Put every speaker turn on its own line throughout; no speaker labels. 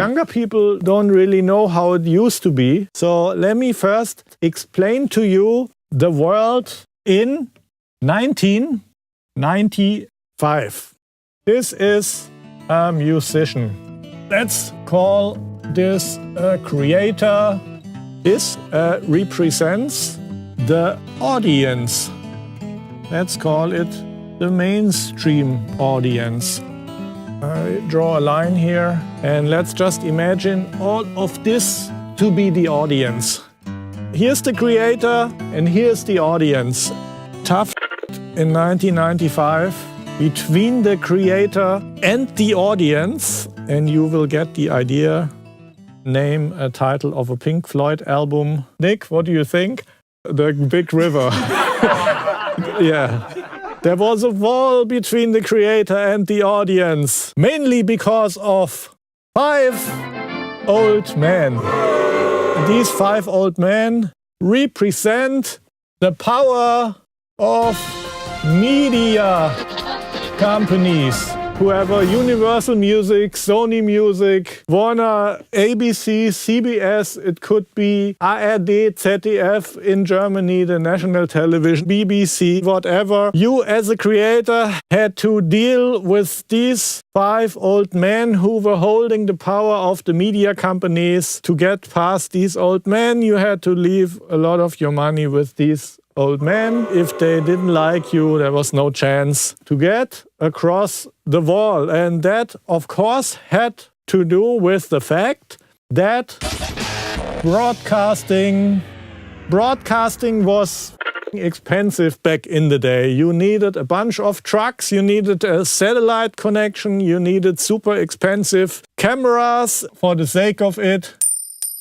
younger people don't really know how it used to be. So let me first explain to you the world in 1995. This is a musician. Let's call this a creator. This represents the audience. Let's call it the mainstream audience. I draw a line here and let's just imagine all of this to be the audience. Here's the creator and here's the audience. Tough in 1995 between the creator and the audience, and you will get the idea. Name a title of a Pink Floyd album. Nick, what do you think? The Big River. Yeah. There was a wall between the creator and the audience, mainly because of 5 old men. These 5 old men represent the power of media companies. Whoever, Universal Music, Sony Music, Warner, ABC, CBS, it could be ARD, ZDF in Germany, the national television, BBC, whatever. You as a creator had to deal with these 5 old men who were holding the power of the media companies. To get past these old men, you had to leave a lot of your money with these old men. If they didn't like you, there was no chance to get across the wall. And that, of course, had to do with the fact that broadcasting was expensive back in the day. You needed a bunch of trucks, you needed a satellite connection, you needed super expensive cameras for the sake of it.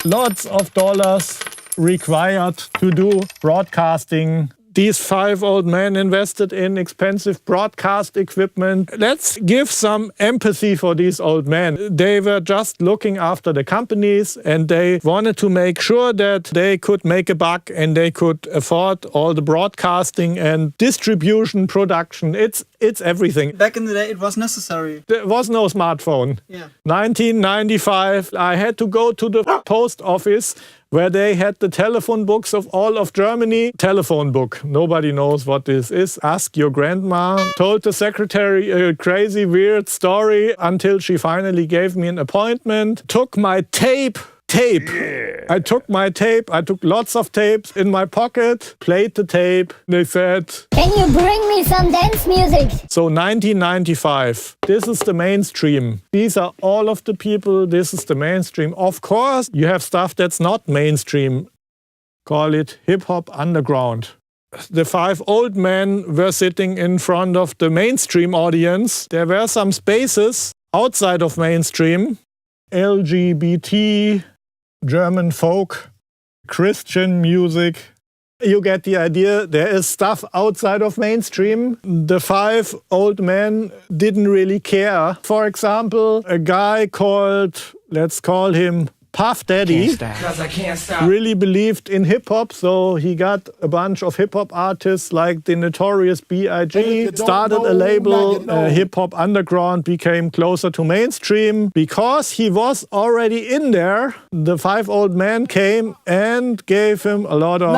Lots of dollars required to do broadcasting. These 5 old men invested in expensive broadcast equipment. Let's give some empathy for these old men. They were just looking after the companies and they wanted to make sure that they could make a buck and they could afford all the broadcasting and distribution, production. It's everything.
Back in the day, it was necessary.
There was no smartphone.
Yeah.
1995, I had to go to the post office where they had the telephone books of all of Germany. Telephone book. Nobody knows what this is. Ask your grandma. Told the secretary a crazy, weird story until she finally gave me an appointment. Took my tape. Yeah. I took my tape. I took lots of tapes in my pocket. Played the tape. They said,
"Can you bring me some dance music?"
So 1995. This is the mainstream. These are all of the people. This is the mainstream. Of course, you have stuff that's not mainstream. Call it hip-hop underground. The 5 old men were sitting in front of the mainstream audience. There were some spaces outside of mainstream. LGBT, German folk, Christian music. You get the idea. There is stuff outside of mainstream. The 5 old men didn't really care. For example, a guy called, let's call him Puff Daddy, really believed in hip-hop, so he got a bunch of hip-hop artists like the Notorious B.I.G., started a label, Hip-Hop Underground became closer to mainstream. Because he was already in there, the 5 old men came and gave him a lot of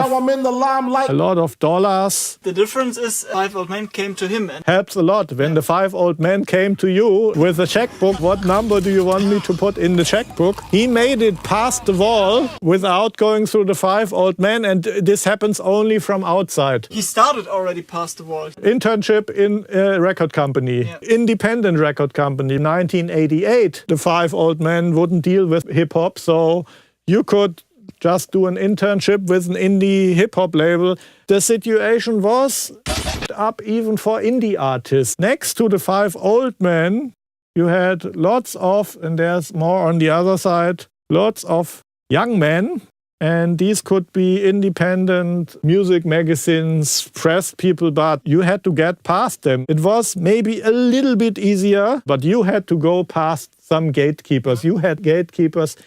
dollars.
The difference is 5 old men came to him.
Helps a lot. When the 5 old men came to you with a checkbook, what number do you want me to put in the checkbook? He made it past the wall without going through the 5 old men, and this happens only from outside.
He started already past the wall.
Internship in a record company, independent record company. 1988, the 5 old men wouldn't deal with hip-hop, so you could just do an internship with an indie hip-hop label. The situation was up even for indie artists. Next to the 5 old men, you had lots of, and there's more on the other side, lots of young men, and these could be independent music magazines, press people, but you had to get past them. It was maybe a little bit easier, but you had to go past some gatekeepers. You had gatekeepers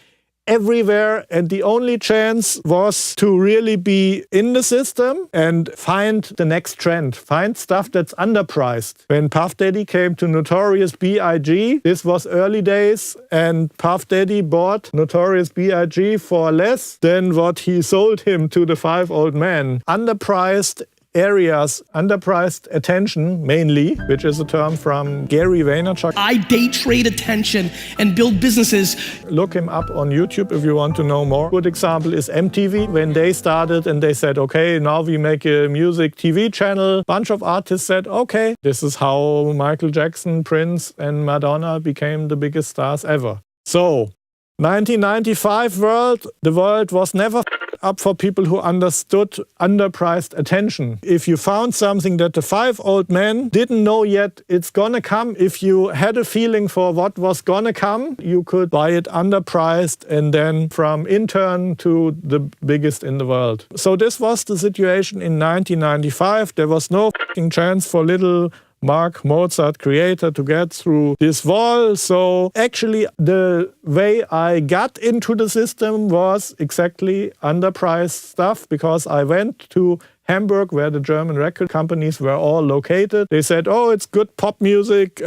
everywhere, and the only chance was to really be in the system and find the next trend, find stuff that's underpriced. When Puff Daddy came to Notorious B.I.G., this was early days, and Puff Daddy bought Notorious B.I.G. for less than what he sold him to the Five Old Men. Underpriced areas, underpriced attention mainly, which is a term from Gary Vaynerchuk.
I day trade attention and build businesses.
Look him up on YouTube if you want to know more. Good example is MTV. When they started and they said, okay, now we make a music TV channel. Bunch of artists said, okay, this is how Michael Jackson, Prince and Madonna became the biggest stars ever. So, 1995 world, the world was never up for people who understood underpriced attention. If you found something that the Five Old Men didn't know yet it's gonna come, if you had a feeling for what was gonna come, you could buy it underpriced and then from intern to the biggest in the world. So this was the situation in 1995. There was no chance for little Mark Mozart creator to get through this wall. So actually the way I got into the system was exactly underpriced stuff, because I went to Hamburg, where the German record companies were all located. They said, oh, it's good pop music,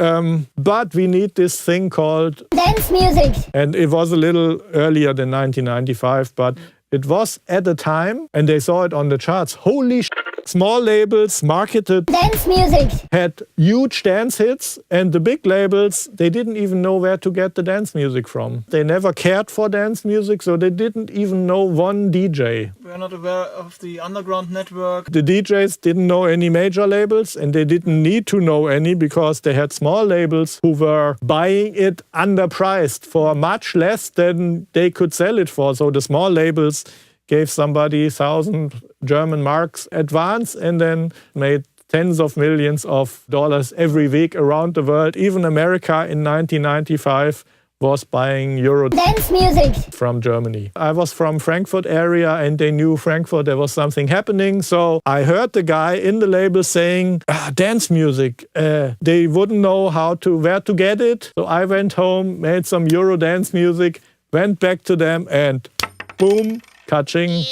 but we need this thing called
dance music.
And it was a little earlier than 1995, but it was at the time, and they saw it on the charts. Holy shit. Small labels marketed
Dance music.
had huge dance hits, and the big labels, they didn't even know where to get the dance music from. They never cared for dance music, so they didn't even know one DJ.
We are not aware of the underground network.
The DJs didn't know any major labels, and they didn't need to know any because they had small labels who were buying it underpriced for much less than they could sell it for. So the small labels gave somebody 1,000 German marks advance and then made tens of millions of dollars every week around the world. Even America in 1995 was buying Euro
Dance music.
from Germany. I was from Frankfurt area and they knew Frankfurt, there was something happening. So I heard the guy in the label saying, dance music. They wouldn't know where to get it. So I went home, made some Euro dance music, went back to them and boom, catching,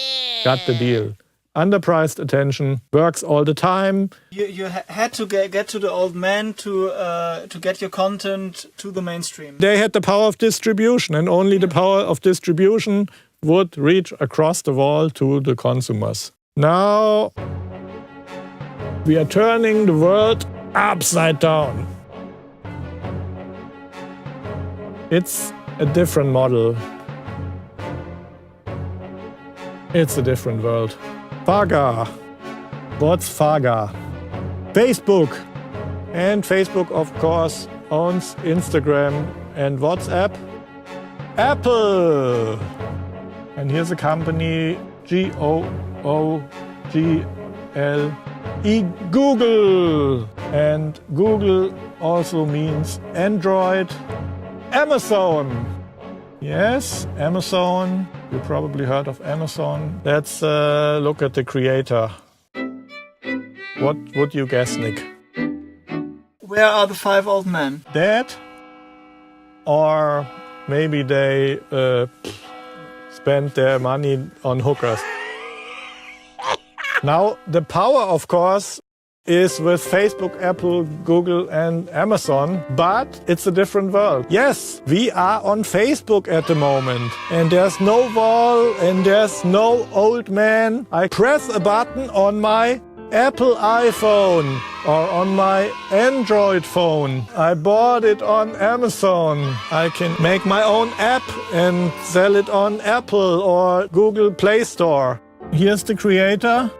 got the deal. Underpriced attention works all the time.
You had to get to the old man to get your content to the mainstream.
They had the power of distribution, and only the power of distribution would reach across the wall to the consumers. Now we are turning the world upside down. It's a different model. It's a different world. Faga. What's Faga? Facebook. And Facebook, of course, owns Instagram and WhatsApp. Apple. And here's a company, Google-E, Google. And Google also means Android. Amazon. Yes, Amazon. You probably heard of Amazon. Let's look at the creator. What would you guess, Nick?
Where are the Five Old Men?
Dead? Or maybe they spent their money on hookers. Now, the power, of course, is with Facebook, Apple, Google and Amazon, but it's a different world. Yes, we are on Facebook at the moment, and there's no wall and there's no old man. I press a button on my Apple iPhone or on my Android phone. I bought it on Amazon. I can make my own app and sell it on Apple or Google Play Store. Here's the creator.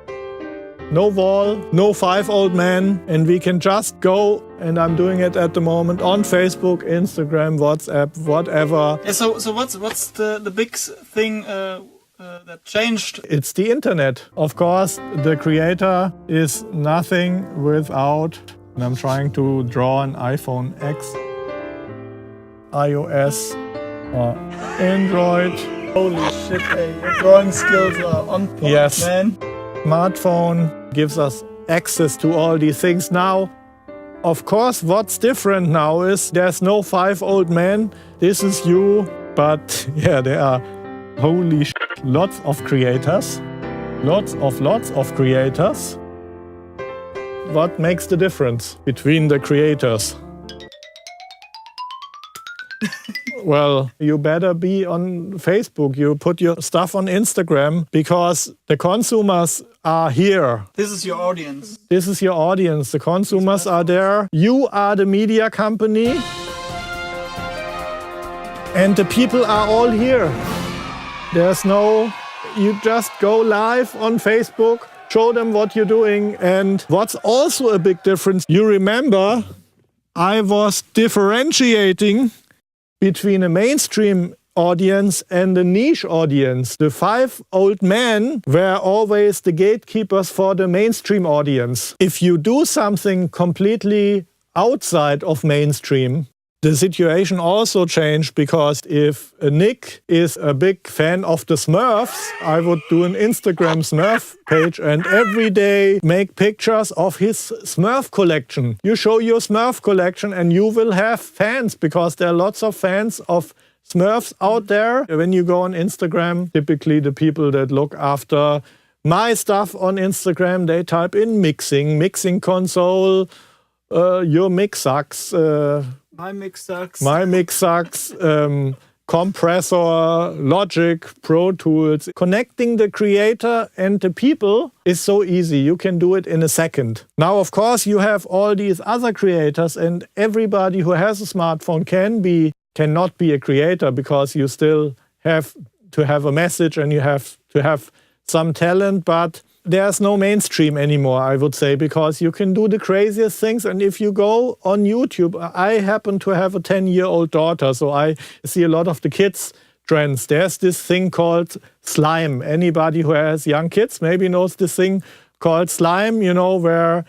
No wall, no Five Old Men, and we can just go, and I'm doing it at the moment, on Facebook, Instagram, WhatsApp, whatever.
Yeah, so what's the big thing that changed?
It's the internet. Of course, the creator is nothing without, and I'm trying to draw an iPhone X, iOS, or Android.
Holy shit, your drawing skills are on point,
Yes.
man.
Smartphone gives us access to all these things now. Of course, what's different now is there's no Five Old Men. This is you, but yeah, there are Holy shit. Lots of creators. Lots of creators. What makes the difference between the creators? Well, you better be on Facebook. You put your stuff on Instagram because the consumers are here.
This is your audience.
This is your audience. The consumers are there. You are the media company. And the people are all here. There's no... You just go live on Facebook, show them what you're doing. And what's also a big difference, you remember I was differentiating between a mainstream audience and a niche audience. The 5 old men were always the gatekeepers for the mainstream audience. If you do something completely outside of mainstream, the situation also changed, because if Nick is a big fan of the Smurfs, I would do an Instagram Smurf page and every day make pictures of his Smurf collection. You show your Smurf collection and you will have fans, because there are lots of fans of Smurfs out there. When you go on Instagram, typically the people that look after my stuff on Instagram, they type in mixing console, your mix sucks.
My mix sucks.
My mix sucks. Compressor, Logic, Pro Tools. Connecting the creator and the people is so easy. You can do it in a second. Now, of course, you have all these other creators, and everybody who has a smartphone cannot be a creator, because you still have to have a message and you have to have some talent, but there's no mainstream anymore, I would say, because you can do the craziest things. And if you go on YouTube, I happen to have a 10-year-old daughter, so I see a lot of the kids' trends. There's this thing called slime. Anybody who has young kids maybe knows this thing called slime, you know, where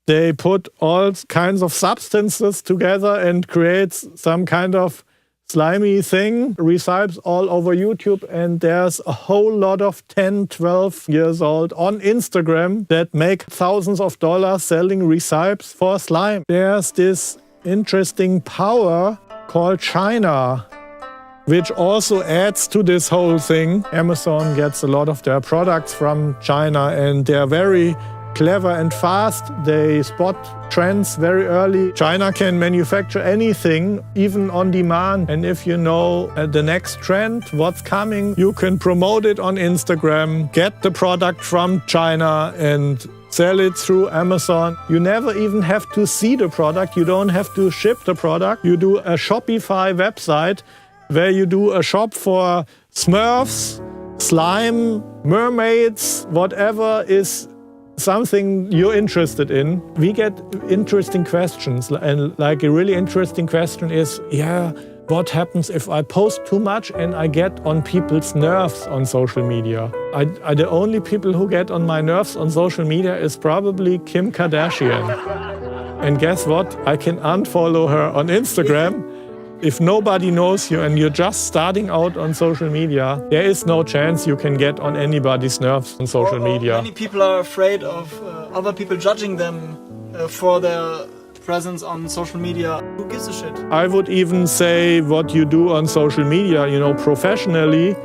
they put all kinds of substances together and create some kind of slimy thing, recipes all over YouTube, and there's a whole lot of 10, 12 years old on Instagram that make thousands of dollars selling recipes for slime. There's this interesting power called China, which also adds to this whole thing. Amazon gets a lot of their products from China, and they're very clever and fast. They spot trends very early. China can manufacture anything, even on demand. And if you know the next trend, what's coming, you can promote it on Instagram, get the product from China and sell it through Amazon. You never even have to see the product. You don't have to ship the product. You do a Shopify website where you do a shop for Smurfs, slime, mermaids, whatever is something you're interested in. We get interesting questions, and like a really interesting question is, what happens if I post too much and I get on people's nerves on social media? The only people who get on my nerves on social media is probably Kim Kardashian. And guess what? I can unfollow her on Instagram. If nobody knows you and you're just starting out on social media, there is no chance you can get on anybody's nerves on social media.
Many people are afraid of other people judging them for their presence on social media. Who gives a shit?
I would even say what you do on social media, you know, professionally,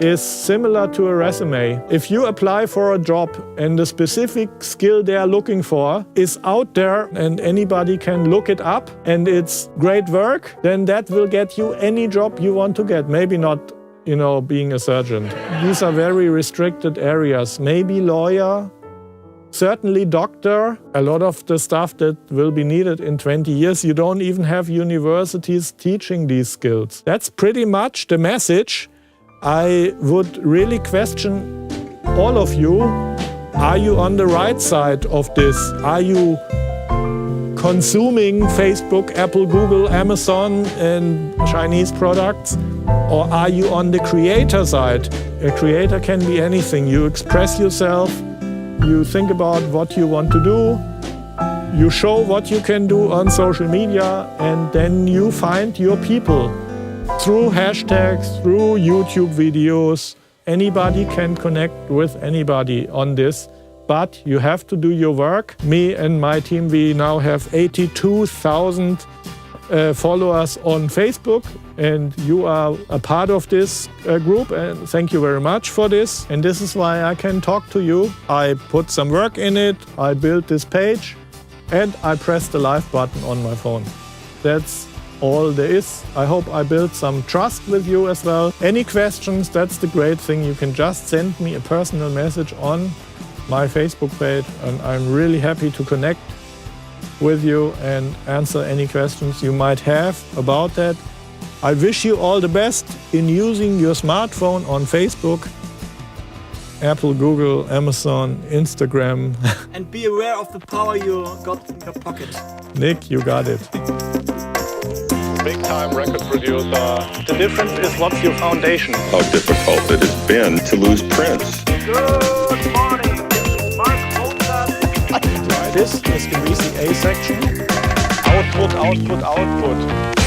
is similar to a resume. If you apply for a job and the specific skill they are looking for is out there and anybody can look it up and it's great work, then that will get you any job you want to get. Maybe not, you know, being a surgeon. These are very restricted areas. Maybe lawyer, certainly doctor. A lot of the stuff that will be needed in 20 years, you don't even have universities teaching these skills. That's pretty much the message. I would really question all of you, are you on the right side of this? Are you consuming Facebook, Apple, Google, Amazon and Chinese products? Or are you on the creator side? A creator can be anything. You express yourself, you think about what you want to do, you show what you can do on social media, and then you find your people. Through hashtags, through YouTube videos, anybody can connect with anybody on this, but you have to do your work. Me and my team, we now have 82,000 follow us on Facebook, and you are a part of this group, and thank you very much for this. And this is why I can talk to you. I put some work in it, I built this page, and I pressed the live button on my phone. That's all there is. I hope I built some trust with you as well. Any questions, that's the great thing. You can just send me a personal message on my Facebook page, and I'm really happy to connect with you and answer any questions you might have about that. I wish you all the best in using your smartphone on Facebook, Apple, Google, Amazon, Instagram.
And be aware of the power you got in your pocket.
Nick, you got it.
Big time record producer.
The difference is what's your foundation?
How difficult it has been to lose Prince.
Good morning, Mark Mozart.
This is the VCA section. Output, output, output.